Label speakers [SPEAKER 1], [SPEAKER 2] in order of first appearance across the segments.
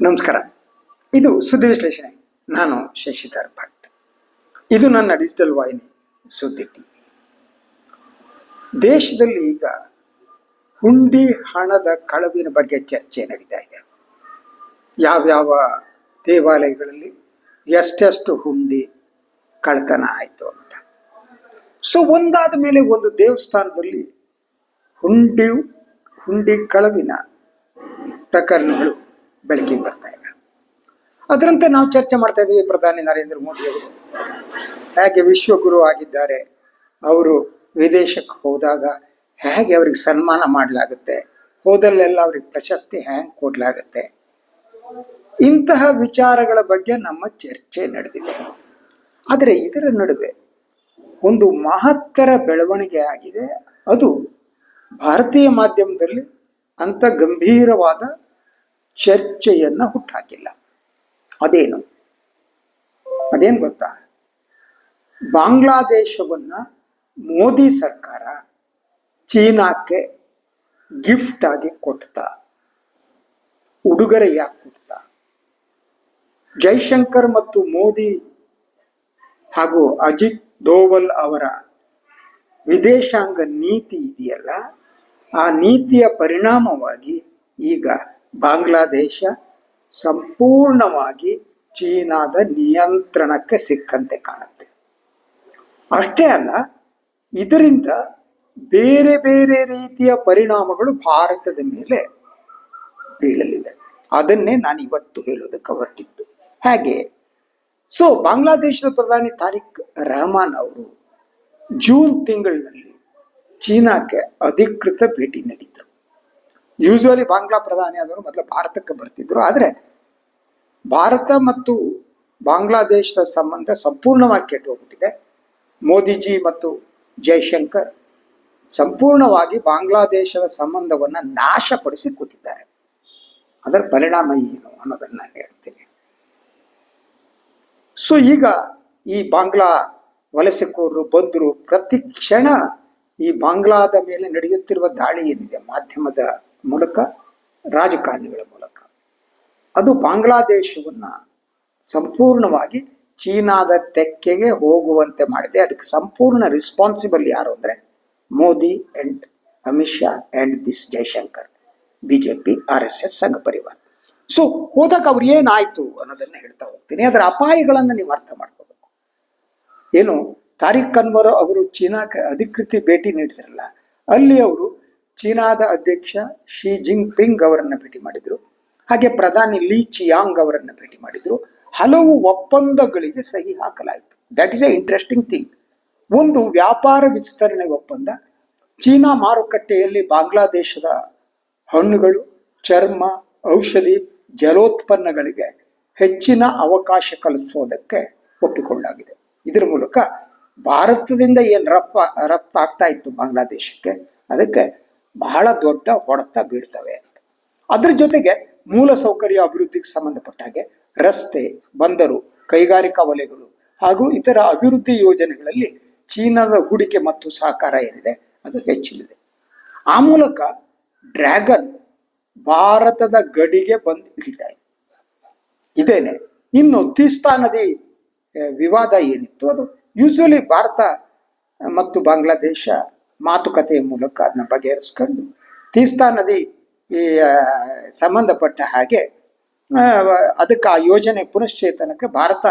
[SPEAKER 1] ನಮಸ್ಕಾರ. ಇದು ಸುದ್ದಿ ವಿಶ್ಲೇಷಣೆ. ನಾನು ಶಶಿಧರ್ ಭಟ್. ಇದು ನನ್ನ ಡಿಜಿಟಲ್ ವಾಹಿನಿ ಸುದ್ದಿ ಟಿವಿ. ದೇಶದಲ್ಲಿ ಈಗ ಹುಂಡಿ ಹಣದ ಕಳವಿನ ಬಗ್ಗೆ ಚರ್ಚೆ ನಡೀತಾ ಇದೆ. ಯಾವ್ಯಾವ ದೇವಾಲಯಗಳಲ್ಲಿ ಎಷ್ಟೆಷ್ಟು ಹುಂಡಿ ಕಳ್ತನ ಆಯಿತು ಅಂತ. ಸೊ ಒಂದಾದ ಮೇಲೆ ಒಂದು ದೇವಸ್ಥಾನದಲ್ಲಿ ಹುಂಡಿ ಕಳವಿನ ಪ್ರಕರಣಗಳು ಬೆಳಕಿಗೆ ಬರ್ತಾ ಇದೆ. ಅದರಂತೆ ನಾವು ಚರ್ಚೆ ಮಾಡ್ತಾ ಇದ್ದೀವಿ. ಪ್ರಧಾನಿ ನರೇಂದ್ರ ಮೋದಿ ಅವರು ಹೇಗೆ ವಿಶ್ವಗುರು ಆಗಿದ್ದಾರೆ, ಅವರು ವಿದೇಶಕ್ಕೆ ಹೋದಾಗ ಹೇಗೆ ಅವ್ರಿಗೆ ಸನ್ಮಾನ ಮಾಡಲಾಗುತ್ತೆ, ಹೋದಲ್ಲೆಲ್ಲ ಅವ್ರಿಗೆ ಪ್ರಶಸ್ತಿ ಹ್ಯಾಂಗ್ ಕೊಡಲಾಗುತ್ತೆ, ಇಂತಹ ವಿಚಾರಗಳ ಬಗ್ಗೆ ನಮ್ಮ ಚರ್ಚೆ ನಡೆದಿದೆ. ಆದರೆ ಇದರ ನಡುವೆ ಒಂದು ಮಹತ್ತರ ಬೆಳವಣಿಗೆ ಆಗಿದೆ. ಅದು ಭಾರತೀಯ ಮಾಧ್ಯಮದಲ್ಲಿ ಅಂತ ಗಂಭೀರವಾದ ಚರ್ಚೆಯನ್ನ ಹುಟ್ಟಾಕಿಲ್ಲ. ಅದೇನು ಗೊತ್ತಾ? ಬಾಂಗ್ಲಾದೇಶವನ್ನ ಮೋದಿ ಸರ್ಕಾರ ಚೀನಾಕ್ಕೆ ಗಿಫ್ಟ್ ಆಗಿ ಕೊಡ್ತಾ, ಉಡುಗೊರೆಯಾಗಿ ಕೊಡ್ತಾ, ಜೈಶಂಕರ್ ಮತ್ತು ಮೋದಿ ಹಾಗೂ ಅಜಿತ್ ದೋವಲ್ ಅವರ ವಿದೇಶಾಂಗ ನೀತಿ ಇದೆಯಲ್ಲ, ಆ ನೀತಿಯ ಪರಿಣಾಮವಾಗಿ ಈಗ ಬಾಂಗ್ಲಾದೇಶ ಸಂಪೂರ್ಣವಾಗಿ ಚೀನಾದ ನಿಯಂತ್ರಣಕ್ಕೆ ಸಿಕ್ಕಂತೆ ಕಾಣುತ್ತೆ. ಅಷ್ಟೇ ಅಲ್ಲ, ಇದರಿಂದ ಬೇರೆ ಬೇರೆ ರೀತಿಯ ಪರಿಣಾಮಗಳು ಭಾರತದ ಮೇಲೆ ಬೀಳಲಿವೆ. ಅದನ್ನೇ ನಾನು ಇವತ್ತು ಹೇಳೋದಕ್ಕೆ ಹೊರಟಿದ್ದು. ಹಾಗೆ ಸೊ ಬಾಂಗ್ಲಾದೇಶದ ಪ್ರಧಾನಿ ತಾರಿಕ್ ರಹಮಾನ್ ಅವರು ಜೂನ್ ತಿಂಗಳಿನಲ್ಲಿ ಚೀನಾಕ್ಕೆ ಅಧಿಕೃತ ಭೇಟಿ ನೀಡಿದ್ರು. ಯೂಶುವಲಿ ಬಾಂಗ್ಲಾ ಪ್ರಧಾನಿ ಆದವರು ಮೊದಲು ಭಾರತಕ್ಕೆ ಬರ್ತಿದ್ರು. ಆದರೆ ಭಾರತ ಮತ್ತು ಬಾಂಗ್ಲಾದೇಶದ ಸಂಬಂಧ ಸಂಪೂರ್ಣವಾಗಿ ಕೆಟ್ಟು ಹೋಗ್ಬಿಟ್ಟಿದೆ. ಮೋದಿಜಿ ಮತ್ತು ಜೈಶಂಕರ್ ಸಂಪೂರ್ಣವಾಗಿ ಬಾಂಗ್ಲಾದೇಶದ ಸಂಬಂಧವನ್ನು ನಾಶಪಡಿಸಿ ಕೂತಿದ್ದಾರೆ. ಅದರ ಪರಿಣಾಮ ಏನು ಅನ್ನೋದನ್ನ ನಾನು ಹೇಳ್ತೀನಿ. ಸೊ ಈಗ ಈ ಬಾಂಗ್ಲಾ ವಲಸೆಕೋರರು ಬಂದರು. ಪ್ರತಿ ಕ್ಷಣ ಈ ಬಾಂಗ್ಲಾದ ಮೇಲೆ ನಡೆಯುತ್ತಿರುವ ದಾಳಿ ಏನಿದೆ, ಮಾಧ್ಯಮದ ಮೂಲಕ, ರಾಜಕಾರಣಿಗಳ ಮೂಲಕ, ಅದು ಬಾಂಗ್ಲಾದೇಶವನ್ನ ಸಂಪೂರ್ಣವಾಗಿ ಚೀನಾದ ತೆಕ್ಕೆಗೆ ಹೋಗುವಂತೆ ಮಾಡಿದೆ. ಅದಕ್ಕೆ ಸಂಪೂರ್ಣ ರೆಸ್ಪಾನ್ಸಿಬಲ್ ಯಾರು ಅಂದ್ರೆ Modi and Amit Shah and this Jaishankar, BJP, RSS, ಸಂಘ ಪರಿವಾರ. ಸೊ ಹೋದಾಗ ಅವ್ರು ಏನಾಯ್ತು ಅನ್ನೋದನ್ನ ಹೇಳ್ತಾ ಹೋಗ್ತೀನಿ. ಅದರ ಅಪಾಯಗಳನ್ನ ನೀವು ಅರ್ಥ ಮಾಡ್ಕೋಬೇಕು. ಏನು, ತಾರಿಕ್ ಅನ್ವರ್ ಅವರು ಚೀನಾಕ್ಕೆ ಅಧಿಕೃತ ಭೇಟಿ ನೀಡಿದ್ರಲ್ಲ, ಅಲ್ಲಿ ಅವರು ಚೀನಾದ ಅಧ್ಯಕ್ಷ ಶಿ ಜಿನ್ಪಿಂಗ್ ಅವರನ್ನ ಭೇಟಿ ಮಾಡಿದ್ರು. ಹಾಗೆ ಪ್ರಧಾನಿ ಲೀ ಚಿಯಾಂಗ್ ಅವರನ್ನ ಭೇಟಿ ಮಾಡಿದ್ರು. ಹಲವು ಒಪ್ಪಂದಗಳಿಗೆ ಸಹಿ ಹಾಕಲಾಯಿತು. That is A interesting thing. ಒಂದು ವ್ಯಾಪಾರ ವಿಸ್ತರಣೆ ಒಪ್ಪಂದ. ಚೀನಾ ಮಾರುಕಟ್ಟೆಯಲ್ಲಿ ಬಾಂಗ್ಲಾದೇಶದ ಹಣ್ಣುಗಳು, ಚರ್ಮ, ಔಷಧಿ, ಜಲೋತ್ಪನ್ನಗಳಿಗೆ ಹೆಚ್ಚಿನ ಅವಕಾಶ ಕಲ್ಪಿಸೋದಕ್ಕೆ ಒಪ್ಪಿಕೊಳ್ಳಲಾಗಿದೆ. ಇದರ ಮೂಲಕ ಭಾರತದಿಂದ ಏನು ರಫ್ತಾಗ್ತಾ ಇತ್ತು ಬಾಂಗ್ಲಾದೇಶಕ್ಕೆ, ಅದಕ್ಕೆ ಬಹಳ ದೊಡ್ಡ ಹೊಡೆತ ಬೀಳ್ತವೆ. ಅದ್ರ ಜೊತೆಗೆ ಮೂಲ ಸೌಕರ್ಯ ಅಭಿವೃದ್ಧಿಗೆ ಸಂಬಂಧಪಟ್ಟ ಹಾಗೆ ರಸ್ತೆ, ಬಂದರು, ಕೈಗಾರಿಕಾ ವಲಯಗಳು ಹಾಗೂ ಇತರ ಅಭಿವೃದ್ಧಿ ಯೋಜನೆಗಳಲ್ಲಿ ಚೀನಾದ ಹೂಡಿಕೆ ಮತ್ತು ಸಹಕಾರ ಏನಿದೆ ಅದು ಹೆಚ್ಚಿದೆ. ಆ ಮೂಲಕ ಡ್ರ್ಯಾಗನ್ ಭಾರತದ ಗಡಿಗೆ ಬಂದು ಇಳಿತಾ ಇದೆ. ಇದೇನೆ. ಇನ್ನು ತೀಸ್ತಾ ನದಿ ವಿವಾದ ಏನಿತ್ತು, ಅದು ಯೂಶುವಲಿ ಭಾರತ ಮತ್ತು ಬಾಂಗ್ಲಾದೇಶ ಮಾತುಕತೆಯ ಮೂಲಕ ಅದನ್ನ ಬಗೆಹರಿಸ್ಕೊಂಡು ತೀಸ್ತಾ ನದಿ ಈ ಸಂಬಂಧಪಟ್ಟ ಹಾಗೆ ಅದಕ್ಕೆ ಆ ಯೋಜನೆ ಪುನಶ್ಚೇತನಕ್ಕೆ ಭಾರತ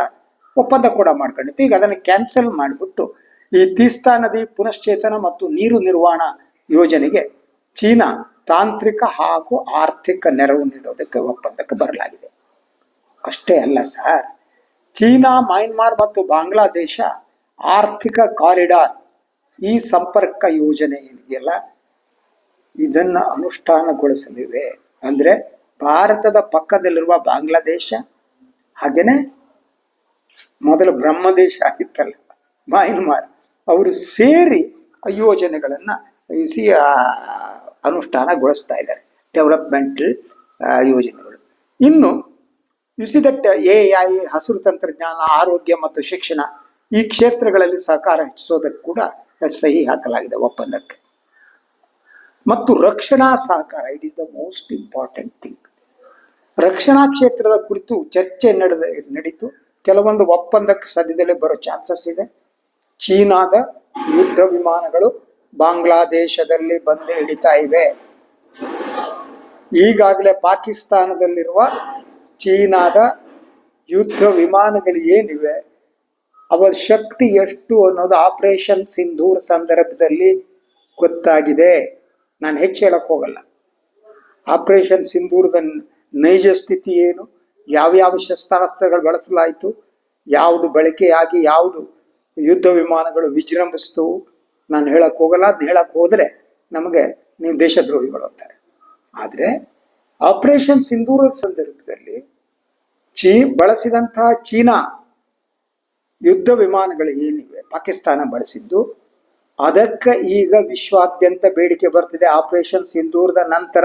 [SPEAKER 1] ಒಪ್ಪಂದ ಕೂಡ ಮಾಡ್ಕೊಂಡಿತ್ತು. ಈಗ ಅದನ್ನು ಕ್ಯಾನ್ಸಲ್ ಮಾಡಿಬಿಟ್ಟು ಈ ತೀಸ್ತಾ ನದಿ ಪುನಶ್ಚೇತನ ಮತ್ತು ನೀರು ನಿರ್ವಹಣಾ ಯೋಜನೆಗೆ ಚೀನಾ ತಾಂತ್ರಿಕ ಹಾಗೂ ಆರ್ಥಿಕ ನೆರವು ನೀಡೋದಕ್ಕೆ ಒಪ್ಪಂದಕ್ಕೆ ಬರಲಾಗಿದೆ. ಅಷ್ಟೇ ಅಲ್ಲ ಸರ್, ಚೀನಾ, ಮಯನ್ಮಾರ್ ಮತ್ತು ಬಾಂಗ್ಲಾದೇಶ ಆರ್ಥಿಕ ಕಾರಿಡಾರ್, ಈ ಸಂಪರ್ಕ ಯೋಜನೆ ಏನಿದೆಯಲ್ಲ, ಇದನ್ನ ಅನುಷ್ಠಾನಗೊಳಿಸಲಿವೆ. ಅಂದ್ರೆ ಭಾರತದ ಪಕ್ಕದಲ್ಲಿರುವ ಬಾಂಗ್ಲಾದೇಶ, ಹಾಗೇನೆ ಮೊದಲು ಬ್ರಹ್ಮದೇಶ ಆಗಿತ್ತಲ್ಲ ಮಯನ್ಮಾರ್, ಅವರು ಸೇರಿ ಯೋಜನೆಗಳನ್ನ ಅನುಷ್ಠಾನಗೊಳಿಸ್ತಾ ಇದ್ದಾರೆ, ಡೆವಲಪ್ಮೆಂಟಲ್ ಯೋಜನೆಗಳು. ಇನ್ನು ದಟ್ AI, ಹಸಿರು ತಂತ್ರಜ್ಞಾನ, ಆರೋಗ್ಯ ಮತ್ತು ಶಿಕ್ಷಣ, ಈ ಕ್ಷೇತ್ರಗಳಲ್ಲಿ ಸಹಕಾರ ಹೆಚ್ಚಿಸೋದಕ್ಕೆ ಕೂಡ ಸಹಿ ಹಾಕಲಾಗಿದೆ ಒಪ್ಪಂದಕ್ಕೆ. ಮತ್ತು ರಕ್ಷಣಾ ಸಹಕಾರ, it is the most important thing. ರಕ್ಷಣಾ ಕ್ಷೇತ್ರದ ಕುರಿತು ಚರ್ಚೆ ನಡೀತು. ಕೆಲವೊಂದು ಒಪ್ಪಂದಕ್ಕೆ ಸದ್ಯದಲ್ಲೇ ಬರೋ ಚಾನ್ಸಸ್ ಇದೆ. ಚೀನಾದ ಯುದ್ಧ ವಿಮಾನಗಳು ಬಾಂಗ್ಲಾದೇಶದಲ್ಲಿ ಬಂದು ಹಿಡಿತಾ ಇವೆ. ಈಗಾಗಲೇ ಪಾಕಿಸ್ತಾನದಲ್ಲಿರುವ ಚೀನಾದ ಯುದ್ಧ ವಿಮಾನಗಳು ಏನಿವೆ ಅವರ ಶಕ್ತಿ ಎಷ್ಟು ಅನ್ನೋದು ಆಪರೇಷನ್ ಸಿಂಧೂರ್ ಸಂದರ್ಭದಲ್ಲಿ ಗೊತ್ತಾಗಿದೆ. ನಾನು ಹೆಚ್ಚು ಹೇಳಕ್ ಹೋಗಲ್ಲ. ಆಪರೇಷನ್ ಸಿಂಧೂರದ ನೈಜ ಸ್ಥಿತಿ ಏನು, ಯಾವ್ಯಾವ ಶಸ್ತ್ರಾಸ್ತ್ರಗಳು ಬಳಸಲಾಯಿತು, ಯಾವುದು ಬಳಕೆಯಾಗಿ ಯಾವುದು ಯುದ್ಧ ವಿಮಾನಗಳು ವಿಜೃಂಭಿಸ್ತವು, ನಾನು ಹೇಳಕ್ ಹೋಗಲ್ಲ. ಅದನ್ನ ಹೇಳಕ್ ಹೋದ್ರೆ ನಮಗೆ ನೀವು ದೇಶದ್ರೋಹಿಗಳು ಅಂತಾರೆ. ಆದರೆ ಆಪರೇಷನ್ ಸಿಂಧೂರದ ಸಂದರ್ಭದಲ್ಲಿ ಬಳಸಿದಂತಹ ಚೀನಾ ಯುದ್ಧ ವಿಮಾನಗಳು ಏನಿವೆ ಪಾಕಿಸ್ತಾನ ಬಳಸಿದ್ದು, ಅದಕ್ಕೆ ಈಗ ವಿಶ್ವಾದ್ಯಂತ ಬೇಡಿಕೆ ಬರ್ತಿದೆ. ಆಪರೇಷನ್ ಸಿಂಧೂರದ ನಂತರ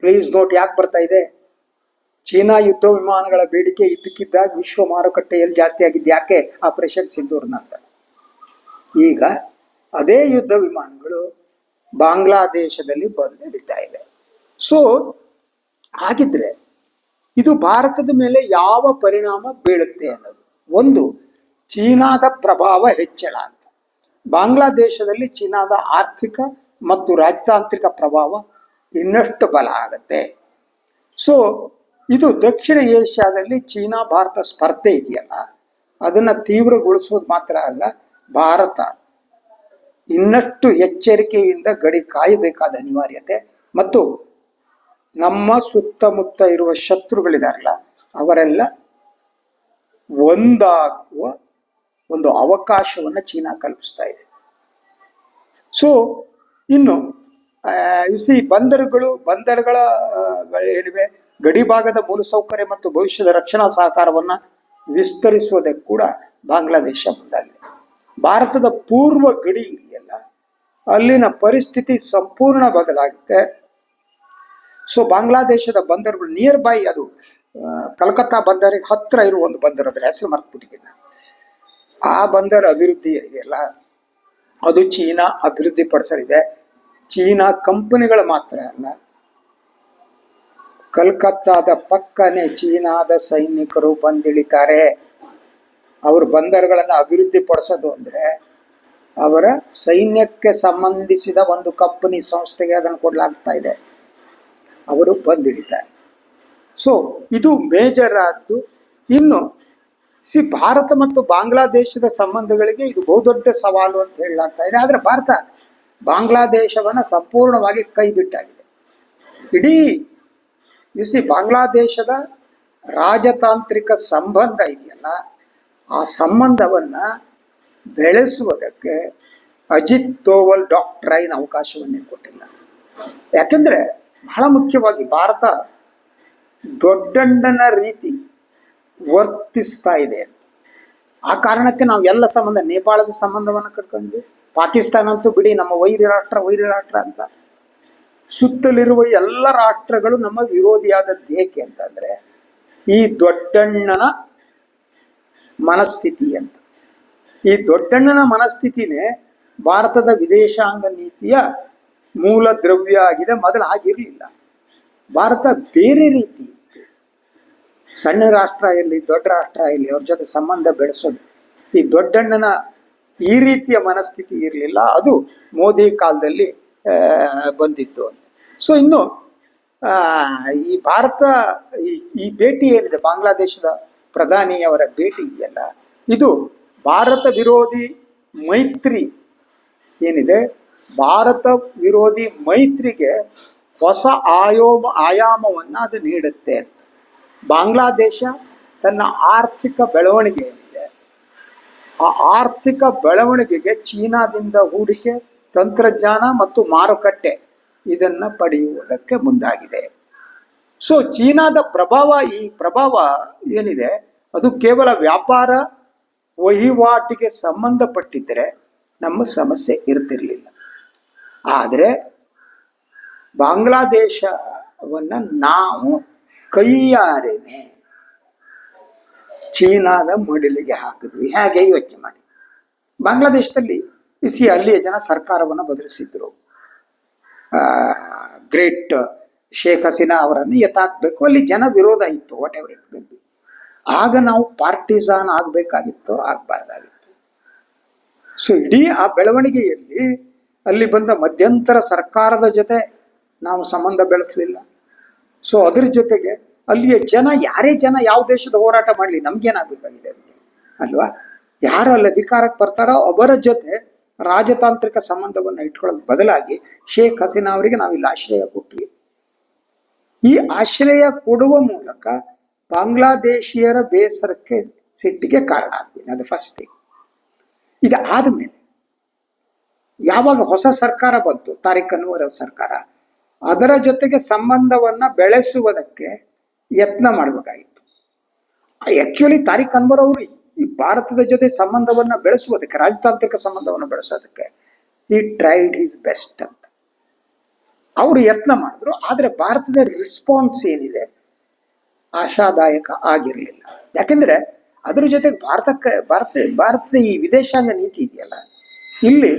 [SPEAKER 1] ಪ್ಲೀಸ್ ನೋಟ್ ಯಾಕೆ ಬರ್ತಾ ಇದೆ? ಚೀನಾ ಯುದ್ಧ ವಿಮಾನಗಳ ಬೇಡಿಕೆ ಇದ್ದಕ್ಕಿದ್ದಾಗ ವಿಶ್ವ ಮಾರುಕಟ್ಟೆಯಲ್ಲಿ ಜಾಸ್ತಿ ಆಗಿದ್ದು ಯಾಕೆ? ಆಪರೇಷನ್ ಸಿಂಧೂರ್ ನಂತರ. ಈಗ ಅದೇ ಯುದ್ಧ ವಿಮಾನಗಳು ಬಾಂಗ್ಲಾದೇಶದಲ್ಲಿ ಬಂದು ಹಿಡಿತಾ ಇದೆ. ಸೊ ಹಾಗಿದ್ರೆ ಇದು ಭಾರತದ ಮೇಲೆ ಯಾವ ಪರಿಣಾಮ ಬೀಳುತ್ತೆ ಅನ್ನೋದು ಒಂದು, ಚೀನಾದ ಪ್ರಭಾವ ಹೆಚ್ಚಳ ಅಂತ. ಬಾಂಗ್ಲಾದೇಶದಲ್ಲಿ ಚೀನಾದ ಆರ್ಥಿಕ ಮತ್ತು ರಾಜತಾಂತ್ರಿಕ ಪ್ರಭಾವ ಇನ್ನಷ್ಟು ಬಲ ಆಗತ್ತೆ. ಸೊ ಇದು ದಕ್ಷಿಣ ಏಷ್ಯಾದಲ್ಲಿ ಚೀನಾ ಭಾರತ ಸ್ಪರ್ಧೆ ಇದೆಯಲ್ಲ, ಅದನ್ನ ತೀವ್ರಗೊಳಿಸೋದು ಮಾತ್ರ ಅಲ್ಲ, ಭಾರತ ಇನ್ನಷ್ಟು ಎಚ್ಚರಿಕೆಯಿಂದ ಗಡಿ ಕಾಯಬೇಕಾದ ಅನಿವಾರ್ಯತೆ ಮತ್ತು ನಮ್ಮ ಸುತ್ತಮುತ್ತ ಇರುವ ಶತ್ರುಗಳಿದಾರಲ್ಲ ಅವರೆಲ್ಲ ಒಂದಾಗುವ ಒಂದು ಅವಕಾಶವನ್ನು ಚೀನಾ ಕಲ್ಪಿಸ್ತಾ ಇದೆ. ಸೊ ಇನ್ನು ಬಂದರುಗಳ ಏನಿವೆ, ಗಡಿ ಭಾಗದ ಮೂಲಸೌಕರ್ಯ ಮತ್ತು ಭವಿಷ್ಯದ ರಕ್ಷಣಾ ಸಹಕಾರವನ್ನು ವಿಸ್ತರಿಸುವುದಕ್ಕೆ ಕೂಡ ಬಾಂಗ್ಲಾದೇಶ ಮುಂದಾಗಿದೆ. ಭಾರತದ ಪೂರ್ವ ಗಡಿ ಇದೆಯಲ್ಲ, ಅಲ್ಲಿನ ಪರಿಸ್ಥಿತಿ ಸಂಪೂರ್ಣ ಬದಲಾಗುತ್ತೆ. ಸೊ ಬಾಂಗ್ಲಾದೇಶದ ಬಂದರುಗಳು ನಿಯರ್ ಬೈ, ಅದು ಕಲ್ಕತ್ತಾ ಬಂದರಿಗೆ ಹತ್ರ ಇರುವ ಒಂದು ಬಂದರು, ಅದರ ಹೆಸರು ಮರ್ತ್ಬಿಟ್ಟಿದ್ದೀನಿ. ಆ ಬಂದರ ಅಭಿವೃದ್ಧಿ ಇದೆಯಲ್ಲ, ಅದು ಚೀನಾ ಅಭಿವೃದ್ಧಿ ಪಡಿಸಲಿದೆ. ಚೀನಾ ಕಂಪನಿಗಳು ಮಾತ್ರ ಅಲ್ಲ, ಕಲ್ಕತ್ತಾದ ಪಕ್ಕನೆ ಚೀನಾದ ಸೈನಿಕರು ಬಂದಿಳಿತಾರೆ. ಅವರು ಬಂದರುಗಳನ್ನು ಅಭಿವೃದ್ಧಿ ಪಡಿಸೋದು ಅಂದರೆ ಅವರ ಸೈನ್ಯಕ್ಕೆ ಸಂಬಂಧಿಸಿದ ಒಂದು ಕಂಪನಿ ಸಂಸ್ಥೆಗೆ ಅದನ್ನು ಕೊಡಲಾಗ್ತಾ ಇದೆ, ಅವರು ಬಂದಿಳಿತಾರೆ. ಸೊ ಇದು ಮೇಜರ್ ಆದ್ದು. ಇನ್ನು ಭಾರತ ಮತ್ತು ಬಾಂಗ್ಲಾದೇಶದ ಸಂಬಂಧಗಳಿಗೆ ಇದು ಬಹುದೊಡ್ಡ ಸವಾಲು ಅಂತ ಹೇಳಲಾಗ್ತಾ ಇದೆ. ಆದರೆ ಭಾರತ ಬಾಂಗ್ಲಾದೇಶವನ್ನು ಸಂಪೂರ್ಣವಾಗಿ ಕೈ ಬಿಟ್ಟಾಗಿದೆ. ಇಡೀ ಬಾಂಗ್ಲಾದೇಶದ ರಾಜತಾಂತ್ರಿಕ ಸಂಬಂಧ ಇದೆಯಲ್ಲ, ಆ ಸಂಬಂಧವನ್ನು ಬೆಳೆಸುವುದಕ್ಕೆ ಅಜಿತ್ ದೋವಲ್ ಡಾಕ್ಟ್ರೈನ್ ಅವಕಾಶವನ್ನೇ ಕೊಟ್ಟಿಲ್ಲ. ಯಾಕೆಂದರೆ ಬಹಳ ಮುಖ್ಯವಾಗಿ ಭಾರತ ದೊಡ್ಡಣ್ಣನ ರೀತಿ ವರ್ತಿಸ್ತಾ ಇದೆ ಅಂತ. ಆ ಕಾರಣಕ್ಕೆ ನಾವು ಎಲ್ಲ ಸಂಬಂಧ, ನೇಪಾಳದ ಸಂಬಂಧವನ್ನು ಕಟ್ಕೊಂಡ್ವಿ, ಪಾಕಿಸ್ತಾನ ಅಂತೂ ಬಿಡಿ ನಮ್ಮ ವೈರಿ ರಾಷ್ಟ್ರ ಅಂತ. ಸುತ್ತಲಿರುವ ಎಲ್ಲ ರಾಷ್ಟ್ರಗಳು ನಮ್ಮ ವಿರೋಧಿಯಾದದ್ದು ಏಕೆ ಅಂತಂದರೆ ಈ ದೊಡ್ಡಣ್ಣನ ಮನಸ್ಥಿತಿ ಅಂತ. ಈ ದೊಡ್ಡಣ್ಣನ ಮನಸ್ಥಿತಿನೇ ಭಾರತದ ವಿದೇಶಾಂಗ ನೀತಿಯ ಮೂಲ ದ್ರವ್ಯ ಆಗಿದೆ. ಮೊದಲು ಆಗಿರಲಿಲ್ಲ. ಭಾರತ ಬೇರೆ ರೀತಿ ಇತ್ತು. ಸಣ್ಣ ರಾಷ್ಟ್ರ ಇರಲಿ ದೊಡ್ಡ ರಾಷ್ಟ್ರ ಇರಲಿ ಅವ್ರ ಜೊತೆ ಸಂಬಂಧ ಬೆಳೆಸೋದು, ಈ ದೊಡ್ಡಣ್ಣನ ಈ ರೀತಿಯ ಮನಸ್ಥಿತಿ ಇರಲಿಲ್ಲ. ಅದು ಮೋದಿ ಕಾಲದಲ್ಲಿ ಬಂದಿತ್ತು ಅಂತ. ಸೊ ಇನ್ನು ಈ ಭಾರತ ಈ ಭೇಟಿ ಏನಿದೆ, ಬಾಂಗ್ಲಾದೇಶದ ಪ್ರಧಾನಿಯವರ ಭೇಟಿ ಇದೆಯಲ್ಲ, ಇದು ಭಾರತ ವಿರೋಧಿ ಮೈತ್ರಿ ಏನಿದೆ, ಭಾರತ ವಿರೋಧಿ ಮೈತ್ರಿಗೆ ಹೊಸ ಆಯಾಮವನ್ನು ಅದು ನೀಡುತ್ತೆ ಅಂತ. ಬಾಂಗ್ಲಾದೇಶ ತನ್ನ ಆರ್ಥಿಕ ಬೆಳವಣಿಗೆ ಏನಿದೆ, ಆ ಆರ್ಥಿಕ ಬೆಳವಣಿಗೆಗೆ ಚೀನಾದಿಂದ ಹೂಡಿಕೆ, ತಂತ್ರಜ್ಞಾನ ಮತ್ತು ಮಾರುಕಟ್ಟೆ ಇದನ್ನು ಪಡೆಯುವುದಕ್ಕೆ ಮುಂದಾಗಿದೆ. ಸೊ ಚೀನಾದ ಈ ಪ್ರಭಾವ ಏನಿದೆ ಅದು ಕೇವಲ ವ್ಯಾಪಾರ ವಹಿವಾಟಿಗೆ ಸಂಬಂಧಪಟ್ಟಿದ್ದರೆ ನಮ್ಮ ಸಮಸ್ಯೆ ಇರ್ತಿರ್ಲಿಲ್ಲ. ಆದರೆ ಬಾಂಗ್ಲಾದೇಶವನ್ನು ನಾವು ಕೈಯಾರೆನೆ ಚೀನಾದ ಮಡಿಲಿಗೆ ಹಾಕಿದ್ವಿ. ಹೇಗೆ ಯೋಚನೆ ಮಾಡಿ. ಬಾಂಗ್ಲಾದೇಶದಲ್ಲಿ ಅಲ್ಲಿಯ ಜನ ಸರ್ಕಾರವನ್ನು ಬದಲಿಸಿದ್ರು. ಗ್ರೇಟ್ ಶೇಖ್ ಹಸೀನಾ ಅವರನ್ನು ಎತ್ತಾಕ್ಬೇಕು, ಅಲ್ಲಿ ಜನ ವಿರೋಧ ಇತ್ತು, what ever it may be. ಆಗ ನಾವು ಪಾರ್ಟಿಸಾನ್ ಆಗ್ಬೇಕಾಗಿತ್ತು, ಆಗ್ಬಾರ್ದಾಗಿತ್ತು. ಸೊ ಇಡೀ ಆ ಬೆಳವಣಿಗೆಯಲ್ಲಿ ಅಲ್ಲಿ ಬಂದ ಮಧ್ಯಂತರ ಸರ್ಕಾರದ ಜೊತೆ ನಾವು ಸಂಬಂಧ ಬೆಳೆಸಲಿಲ್ಲ. ಸೊ ಅದ್ರ ಜೊತೆಗೆ ಅಲ್ಲಿಯ ಜನ, ಯಾರೇ ಜನ ಯಾವ ದೇಶದ ಹೋರಾಟ ಮಾಡಲಿ ನಮ್ಗೇನಾಗಬೇಕಾಗಿದೆ ಅದಕ್ಕೆ ಅಲ್ವಾ? ಯಾರು ಅಲ್ಲಿ ಅಧಿಕಾರಕ್ಕೆ ಬರ್ತಾರೋ ಅವರ ಜೊತೆ ರಾಜತಾಂತ್ರಿಕ ಸಂಬಂಧವನ್ನು ಇಟ್ಕೊಳ್ಳೋದು ಬದಲಾಗಿ ಶೇಖ್ ಹಸೀನಾ ಅವರಿಗೆ ನಾವಿಲ್ಲಿ ಆಶ್ರಯ ಕೊಟ್ವಿ. ಈ ಆಶ್ರಯ ಕೊಡುವ ಮೂಲಕ ಬಾಂಗ್ಲಾದೇಶಿಯರ ಬೇಸರಕ್ಕೆ, ಸಿಟ್ಟಿಗೆ ಕಾರಣ ಆಗ್ತೀನಿ. ಅದು ಫಸ್ಟ್ ಥಿಂಗ್. ಇದಾದ್ಮೇಲೆ ಯಾವಾಗ ಹೊಸ ಸರ್ಕಾರ ಬಂತು, ತಾರಿಕ್ ಅನ್ವರ್ ಅವರ ಸರ್ಕಾರ, ಅದರ ಜೊತೆಗೆ ಸಂಬಂಧವನ್ನ ಬೆಳೆಸುವುದಕ್ಕೆ ಯತ್ನ ಮಾಡಬೇಕಾಗಿತ್ತು. ಆಕ್ಚುಲಿ ತಾರಿಕ್ ಅನ್ವರ್ ಅವರು ಈ ಭಾರತದ ಜೊತೆ ಸಂಬಂಧವನ್ನ ಬೆಳೆಸುವುದಕ್ಕೆ, ರಾಜತಾಂತ್ರಿಕ ಸಂಬಂಧವನ್ನು ಬೆಳೆಸೋದಕ್ಕೆ ಈ ಟ್ರೈಡ್ ಈಸ್ ಬೆಸ್ಟ್ ಅಂತ ಅವರು ಯತ್ನ ಮಾಡಿದ್ರು. ಆದ್ರೆ ಭಾರತದ ರಿಸ್ಪಾನ್ಸ್ ಏನಿದೆ ಆಶಾದಾಯಕ ಆಗಿರಲಿಲ್ಲ. ಯಾಕೆಂದ್ರೆ ಅದ್ರ ಜೊತೆಗೆ ಭಾರತದ ಈ ವಿದೇಶಾಂಗ ನೀತಿ ಇದೆಯಲ್ಲ, ಇಲ್ಲಿ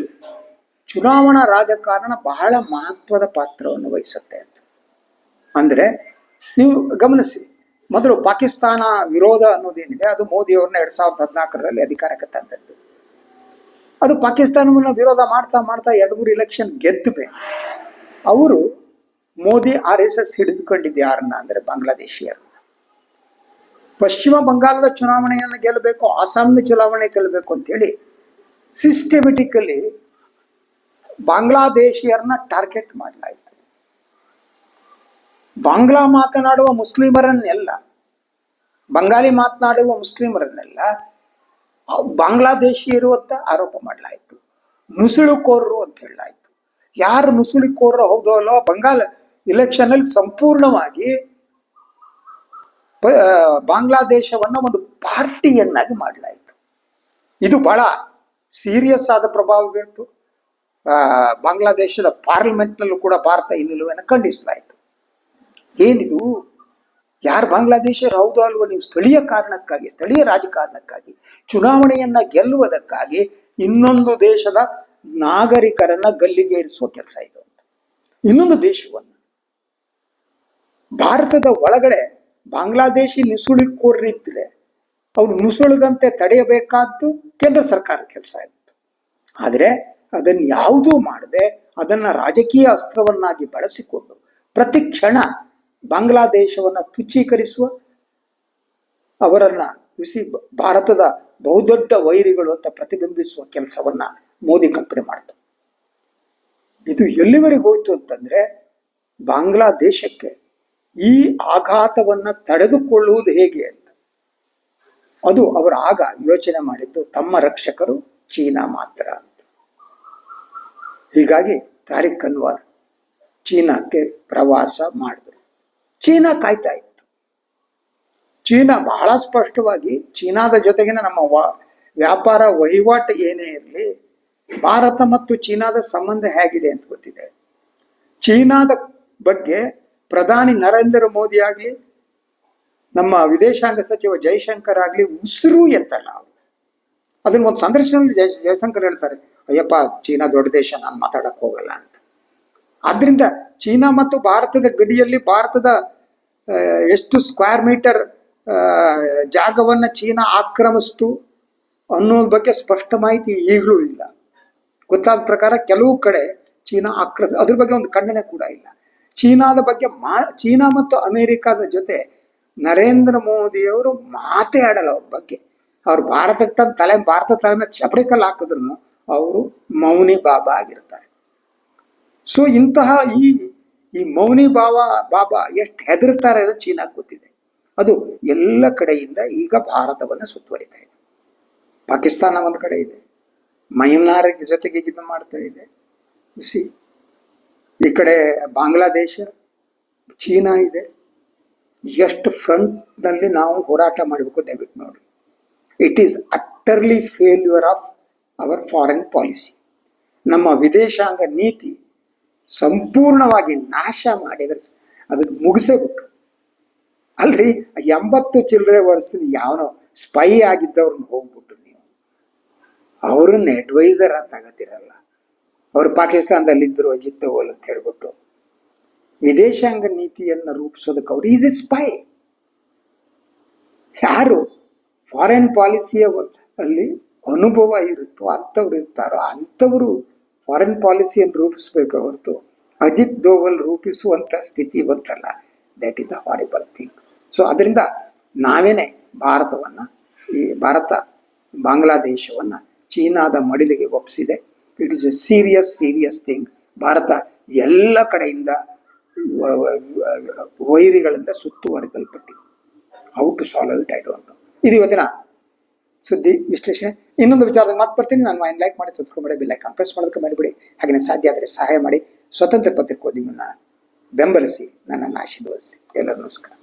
[SPEAKER 1] ಚುನಾವಣಾ ರಾಜಕಾರಣ ಬಹಳ ಮಹತ್ವದ ಪಾತ್ರವನ್ನು ವಹಿಸುತ್ತೆ ಅಂತ. ಅಂದ್ರೆ ನೀವು ಗಮನಿಸಿ, ಮೊದಲು ಪಾಕಿಸ್ತಾನ ವಿರೋಧ ಅನ್ನೋದೇನಿದೆ ಅದು ಮೋದಿಯವ್ರನ್ನ 2014ರಲ್ಲಿ ಅಧಿಕಾರಕ್ಕೆ ತಂದದ್ದು. ಅದು ಪಾಕಿಸ್ತಾನವನ್ನ ವಿರೋಧ ಮಾಡ್ತಾ ಮಾಡ್ತಾ 2-3 ಎಲೆಕ್ಷನ್ ಗೆದ್ದಬೇಕು. ಅವರು ಮೋದಿ RSS ಹಿಡಿದುಕೊಂಡಿದ್ದು ಯಾರನ್ನ ಅಂದ್ರೆ ಬಾಂಗ್ಲಾದೇಶಿಯರನ್ನ. ಪಶ್ಚಿಮ ಬಂಗಾಳದ ಚುನಾವಣೆಯನ್ನು ಗೆಲ್ಲಬೇಕು, ಅಸ್ಸಾಂನ ಚುನಾವಣೆ ಗೆಲ್ಲಬೇಕು ಅಂತೇಳಿ ಸಿಸ್ಟಮೆಟಿಕಲಿ ಬಾಂಗ್ಲಾದೇಶಿಯರನ್ನ ಟಾರ್ಗೆಟ್ ಮಾಡಲಾಯಿತು. ಬಾಂಗ್ಲಾ ಮಾತನಾಡುವ ಮುಸ್ಲಿಮರನ್ನೆಲ್ಲ, ಬಂಗಾಲಿ ಮಾತನಾಡುವ ಮುಸ್ಲಿಮರನ್ನೆಲ್ಲ ಬಾಂಗ್ಲಾದೇಶಿಯರು ಅಂತ ಆರೋಪ ಮಾಡಲಾಯಿತು. ನುಸುಳುಕೋರರು ಅಂತ ಹೇಳಲಾಯಿತು. ಯಾರು ನುಸುಳುಕೋರರು ಹೌದೋ ಅಲ್ಲೋ, ಬಂಗಾಳ ಇಲೆಕ್ಷನ್ ಅಲ್ಲಿ ಸಂಪೂರ್ಣವಾಗಿ ಬಾಂಗ್ಲಾದೇಶವನ್ನ ಒಂದು ಪಾರ್ಟಿಯನ್ನಾಗಿ ಮಾಡಲಾಯಿತು. ಇದು ಬಹಳ ಸೀರಿಯಸ್ ಆದ ಪ್ರಭಾವ ಬೀರ್ತು. ಬಾಂಗ್ಲಾದೇಶದ ಪಾರ್ಲಿಮೆಂಟ್ನಲ್ಲೂ ಕೂಡ ಭಾರತ ಈ ನಿಲುವನ್ನು ಖಂಡಿಸಲಾಯಿತು. ಏನಿದು, ಯಾರು ಬಾಂಗ್ಲಾದೇಶರು ಹೌದು ಅಲ್ವೋ, ನೀವು ಸ್ಥಳೀಯ ಕಾರಣಕ್ಕಾಗಿ, ಸ್ಥಳೀಯ ರಾಜಕಾರಣಕ್ಕಾಗಿ, ಚುನಾವಣೆಯನ್ನ ಗೆಲ್ಲುವುದಕ್ಕಾಗಿ ಇನ್ನೊಂದು ದೇಶದ ನಾಗರಿಕರನ್ನ ಗಲ್ಲಿಗೇರಿಸುವ ಕೆಲಸ ಇದು ಅಂತ. ಇನ್ನೊಂದು ದೇಶವನ್ನ, ಭಾರತದ ಒಳಗಡೆ ಬಾಂಗ್ಲಾದೇಶಿ ನುಸುಳಿಕೋರಿದ್ರೆ ಅವ್ರು ನುಸುಳದಂತೆ ತಡೆಯಬೇಕಾದ್ದು ಕೇಂದ್ರ ಸರ್ಕಾರದ ಕೆಲಸ ಇತ್ತು. ಆದರೆ ಅದನ್ನು ಯಾವುದೂ ಮಾಡದೆ ಅದನ್ನ ರಾಜಕೀಯ ಅಸ್ತ್ರವನ್ನಾಗಿ ಬಳಸಿಕೊಂಡು ಪ್ರತಿ ಕ್ಷಣ ಬಾಂಗ್ಲಾದೇಶವನ್ನ ತುಚ್ಛೀಕರಿಸುವ, ಅವರನ್ನ ಭಾರತದ ಬಹುದೊಡ್ಡ ವೈರಿಗಳು ಅಂತ ಪ್ರತಿಬಿಂಬಿಸುವ ಕೆಲಸವನ್ನ ಮೋದಿ ಕಂಪನಿ ಮಾಡ್ತಾರೆ. ಇದು ಎಲ್ಲಿವರೆಗೆ ಹೋಯ್ತು ಅಂತಂದ್ರೆ, ಬಾಂಗ್ಲಾದೇಶಕ್ಕೆ ಈ ಆಘಾತವನ್ನ ತಡೆದುಕೊಳ್ಳುವುದು ಹೇಗೆ ಅಂತ ಅದು ಅವರು ಆಗ ಯೋಚನೆ ಮಾಡಿದ್ದು, ತಮ್ಮ ರಕ್ಷಕರು ಚೀನಾ ಮಾತ್ರ ಅಂತ. ಹೀಗಾಗಿ ತಾರಿಕ್ ಅನ್ವರ್ ಚೀನಾಕ್ಕೆ ಪ್ರವಾಸ ಮಾಡಿದ್ರು. ಚೀನಾ ಕಾಯ್ತಾ ಇತ್ತು. ಚೀನಾ ಬಹಳ ಸ್ಪಷ್ಟವಾಗಿ, ಚೀನಾದ ಜೊತೆಗಿನ ನಮ್ಮ ವ್ಯಾಪಾರ ವಹಿವಾಟು ಏನೇ ಇರಲಿ, ಭಾರತ ಮತ್ತು ಚೀನಾದ ಸಂಬಂಧ ಹೇಗಿದೆ ಅಂತ ಗೊತ್ತಿದೆ. ಚೀನಾದ ಬಗ್ಗೆ ಪ್ರಧಾನಿ ನರೇಂದ್ರ ಮೋದಿ ಆಗ್ಲಿ, ನಮ್ಮ ವಿದೇಶಾಂಗ ಸಚಿವ ಜೈಶಂಕರ್ ಆಗ್ಲಿ ಉಸಿರು ಎತ್ತಲ್ಲ. ಅದನ್ನ ಒಂದು ಸಂದರ್ಶನದಲ್ಲಿ ಜಯಶಂಕರ್ ಹೇಳ್ತಾರೆ, ಅಯ್ಯಪ್ಪ ಚೀನಾ ದೊಡ್ಡ ದೇಶ, ನಾನು ಮಾತಾಡಕ್ ಹೋಗಲ್ಲ ಅಂತ. ಆದ್ರಿಂದ ಚೀನಾ ಮತ್ತು ಭಾರತದ ಗಡಿಯಲ್ಲಿ ಭಾರತದ ಎಷ್ಟು ಸ್ಕ್ವೇರ್ ಮೀಟರ್ ಜಾಗವನ್ನ ಚೀನಾ ಆಕ್ರಮಿಸ್ತು ಅನ್ನೋದ್ರ ಬಗ್ಗೆ ಸ್ಪಷ್ಟ ಮಾಹಿತಿ ಈಗಲೂ ಇಲ್ಲ. ಗೊತ್ತಾದ ಪ್ರಕಾರ ಕೆಲವು ಕಡೆ ಚೀನಾ ಅದ್ರ ಬಗ್ಗೆ ಒಂದು ಖಂಡನೆ ಕೂಡ ಇಲ್ಲ. ಚೀನಾದ ಬಗ್ಗೆ ಚೀನಾ ಮತ್ತು ಅಮೆರಿಕದ ಜೊತೆ ನರೇಂದ್ರ ಮೋದಿಯವರು ಮಾತೇ ಆಡಲ್ಲ ಅವ್ರ ಬಗ್ಗೆ. ಅವ್ರು ಭಾರತ ತಲೆ ಮೇಲೆ ಚಪಡಿಕಲ್ ಹಾಕಿದ್ರು ಅವರು ಮೌನಿ ಬಾಬಾ ಆಗಿರ್ತಾರೆ. ಸೊ ಇಂತಹ ಈ ಮೌನಿ ಬಾಬಾ ಎಷ್ಟು ಹೆದರ್ತಾರೆ ಅನ್ನೋದು ಚೀನಾಗೆ ಗೊತ್ತಿದೆ. ಅದು ಎಲ್ಲ ಕಡೆಯಿಂದ ಈಗ ಭಾರತವನ್ನು ಸುತ್ತುವರಿತಾ ಇದೆ. ಪಾಕಿಸ್ತಾನ ಒಂದು ಕಡೆ ಇದೆ, ಮಯನ್ಮಾರ್ ಜೊತೆಗೆ ಇದು ಮಾಡ್ತಾ ಇದೆ. ಈ ಕಡೆ ಬಾಂಗ್ಲಾದೇಶ, ಚೀನಾ ಇದೆ. ಎಷ್ಟು ಫ್ರಂಟ್ ನಲ್ಲಿ ನಾವು ಹೋರಾಟ ಮಾಡಬೇಕು ದಯವಿಟ್ಟು ನೋಡಿ. It is ಅಟ್ಟರ್ಲಿ failure of our foreign policy. ನಮ್ಮ ವಿದೇಶಾಂಗ ನೀತಿ ಸಂಪೂರ್ಣವಾಗಿ ನಾಶ ಮಾಡಿದ್ರೆ ಅದನ್ನ ಮುಗಿಸೇಬಿಟ್ರು. ಅಲ್ರಿ 80 ಚಿಲ್ಲರೆ ವರ್ಷದಲ್ಲಿ ಯಾವನೋ ಸ್ಪೈ ಆಗಿದ್ದವ್ರನ್ನ ಹೋಗ್ಬಿಟ್ಟು ನೀವು ಅವ್ರನ್ನ ಅಡ್ವೈಸರ್ ಅಂತ ತಗತಿರಲ್ಲ. ಅವ್ರು ಪಾಕಿಸ್ತಾನದಲ್ಲಿ ಇದ್ರು ಅಜಿತ್ ದೋವಲ್ ಅಂತ ಹೇಳ್ಬಿಟ್ಟು. ವಿದೇಶಾಂಗ ನೀತಿಯನ್ನು ರೂಪಿಸೋದಕ್ಕೆ ಅವ್ರು ಈಸ್ ಎ ಸ್ಪೈ. ಯಾರು ಫಾರಿನ್ ಪಾಲಿಸಿಯ ಅಲ್ಲಿ ಅನುಭವ ಇರುತ್ತೋ ಅಂಥವ್ರು ಇರ್ತಾರೋ ಅಂಥವರು ಫಾರಿನ್ ಪಾಲಿಸಿಯನ್ನು ರೂಪಿಸ್ಬೇಕು ಹೊರತು ಅಜಿತ್ ದೋವಲ್ ರೂಪಿಸುವಂತ ಸ್ಥಿತಿ ಬಂತಲ್ಲ, that is the horrible thing. So ಅದರಿಂದ ನಾವೇನೆ ಈ ಭಾರತ ಬಾಂಗ್ಲಾದೇಶವನ್ನ ಚೀನಾದ ಮಡಿಲಿಗೆ ಒಪ್ಪಿಸಿದೆ. It is a serious thing. Bharat ಎಲ್ಲ ಕಡೆಯಿಂದ ವೈರಿಗಳಿಂದ ಸುತ್ತುವರಿದಲ್ಪಟ್ಟಿದೆ. How to solve it I don't know. ಇದು ಇವತ್ತಿನ ಸುದ್ದಿ ವಿಶ್ಲೇಷಣೆ. ಇನ್ನೊಂದು ವಿಚಾರದಾಗ ಮಾತು ಬರ್ತೀನಿ. ನಾನು ಲೈಕ್ ಮಾಡಿ, ಸಬ್ಸ್ಕ್ರೈಬ್ ಮಾಡಿ, ಬೆಲ್ ಐಕಾನ್ ಪ್ರೆಸ್ ಮಾಡೋದಕ್ಕೆ ಮಾಡಿಬಿಡಿ. ಹಾಗೆ ಸಾಧ್ಯ ಆದರೆ ಸಹಾಯ ಮಾಡಿ. ಸ್ವತಂತ್ರ ಪತ್ರಿಕೋದ್ಯಮವನ್ನು ಬೆಂಬಲಿಸಿ, ನನ್ನನ್ನು ಆಶೀರ್ವದಿಸಿ. ಎಲ್ಲರೂ ನಮಸ್ಕಾರ.